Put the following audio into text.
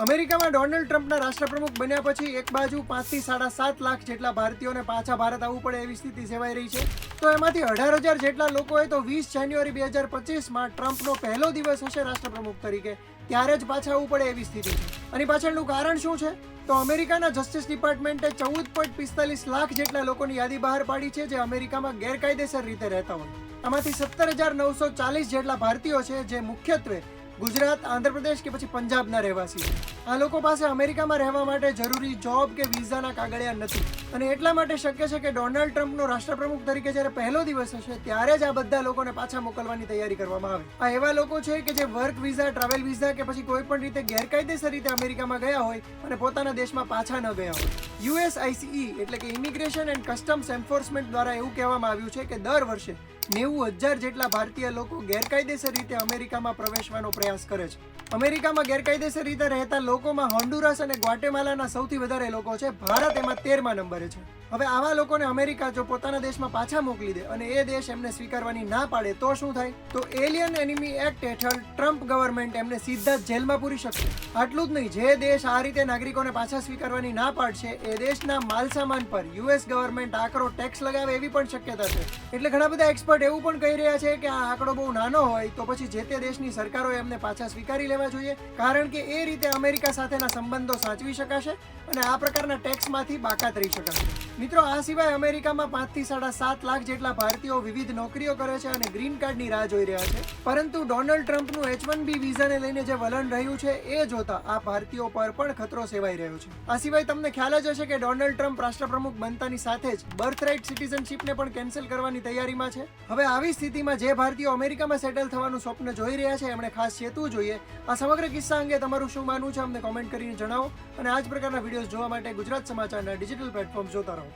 અમેરિકામાં ડોનાલ્ડ ટ્રમ્પના રાષ્ટ્રપ્રમુખ બન્યા પછી એક બાજુ 5 થી 7.5 લાખ જેટલા ભારતીયોને પાછા ભારત આવવું પડે એવી સ્થિતિ સેવાઈ રહી છે, તો એમાંથી 18,000 જેટલા લોકોએ તો 20 જાન્યુઆરી 2025માં ટ્રમ્પનો પહેલો દિવસ હશે રાષ્ટ્રપ્રમુખ તરીકે ત્યારે જ પાછા આવવું પડે એવી સ્થિતિ છે. આની પાછળનું કારણ શું છે? તો અમેરિકાના જસ્ટિસ ડિપાર્ટમેન્ટે 14.45 લાખ જેટલા લોકોની યાદી બહાર પાડી છે જે અમેરિકામાં ગેરકાયદેસર રીતે રહેતા હોય. આમાંથી 17,940 જેટલા ભારતીયો છે જે મુખ્યત્વે ગુજરાત, આંધ્રપ્રદેશ કે પછી પંજાબના રહેવાસી છે. આ લોકો પાસે અમેરિકામાં રહેવા માટે જરૂરી જોબ કે વિઝાના કાગળિયા નથી અને એટલા માટે શક્ય છે કે ડોનાલ્ડ ટ્રમ્પનો રાષ્ટ્રપ્રમુખ તરીકે જ્યારે પહેલો દિવસ હશે ત્યારે જ આ બધા લોકોને પાછા મોકલવાની તૈયારી કરવામાં આવે. આ એવા લોકો છે કે જે વર્ક વિઝા, ટ્રાવેલ વિઝા કે પછી કોઈ પણ રીતે ગેરકાયદેસર રીતે અમેરિકામાં ગયા હોય અને પોતાના દેશમાં પાછા ન ગયા હોય. USICE એટલે કે ઇમિગ્રેશન એન્ડ કસ્ટમ્સ એન્ફોર્સમેન્ટ દ્વારા એવું કહેવામાં આવ્યું છે કે દર વર્ષે 90,000 જેટલા ભારતીય લોકો ગેરકાયદેસર રીતે અમેરિકામાં પ્રવેશવાનો પ્રયાસ કરે છે. અમેરિકામાં ગેરકાયદેસર રીતે રહેતા લોકોમાં હોન્ડુરાસ અને ગ્વાટેમાલાના સૌથી વધારે લોકો છે. ભારત એમાં 13મા નંબરે છે. હવે આવા લોકોને અમેરિકા જો પોતાના દેશમાં પાછા મોકલી દે અને એ દેશ એમને સ્વીકારવાની ના પાડે તો શું થાય? તો એલિયન એનિમી એક્ટ હેઠળ ટ્રમ્પ ગવર્મેન્ટ એમને સીધા જ જેલમાં પૂરી શકશે. આટલું જ નહીં, જે દેશ આ રીતે નાગરિકોને પાછા સ્વીકારવાની ના પાડશે એ દેશના માલસામાન પર US ગવર્મેન્ટ આકરો ટેક્સ લગાવે એવી પણ શક્યતા છે. એટલે ઘણા બધા એક્સપર્ટ એવું પણ કહી રહ્યા છે કે આ આંકડો બહુ નાનો હોય તો પછી જે તે દેશની સરકારોએ એમને પાછા સ્વીકારી લેવા જોઈએ, કારણ કે એ રીતે અમેરિકા સાથેના સંબંધો સાચવી શકાશે અને આ પ્રકારના ટેક્સમાંથી બાકાત રહી શકાશે. મિત્રો, આ સિવાય અમેરિકામાં 5 થી 7.5 લાખ જેટલા ભારતીયો વિવિધ નોકરીઓ કરે છે અને ગ્રીન કાર્ડની રાહ જોઈ રહ્યા છે. પરંતુ ડોનાલ્ડ ટ્રમ્પનું H1B વિઝાને લઈને જે વલણ રહ્યું છે એ જોતા આ ભારતીયો પર પણ ખતરો સેવાઈ રહ્યો છે. આ સિવાય તમને ખ્યાલ જ હશે કે ડોનાલ્ડ ટ્રમ્પ રાષ્ટ્રપ્રમુખ બનતાની સાથે જ બર્થરાઇટ સિટીઝનશીપને પણ કેન્સલ કરવાની તૈયારીમાં છે. હવે આવી સ્થિતિમાં જે ભારતીયો અમેરિકામાં સેટલ થવાનું સ્વપ્ન જોઈ રહ્યા છે એમણે ખાસ ચેતવું જોઈએ. આ સમગ્ર કિસ્સા અંગે તમારું શું માનવું છે અમને કોમેન્ટ કરીને જણાવો અને આ જ પ્રકારના વિડીયોઝ જોવા માટે ગુજરાત સમાચારના ડિજિટલ પ્લેટફોર્મ જોતા રહો.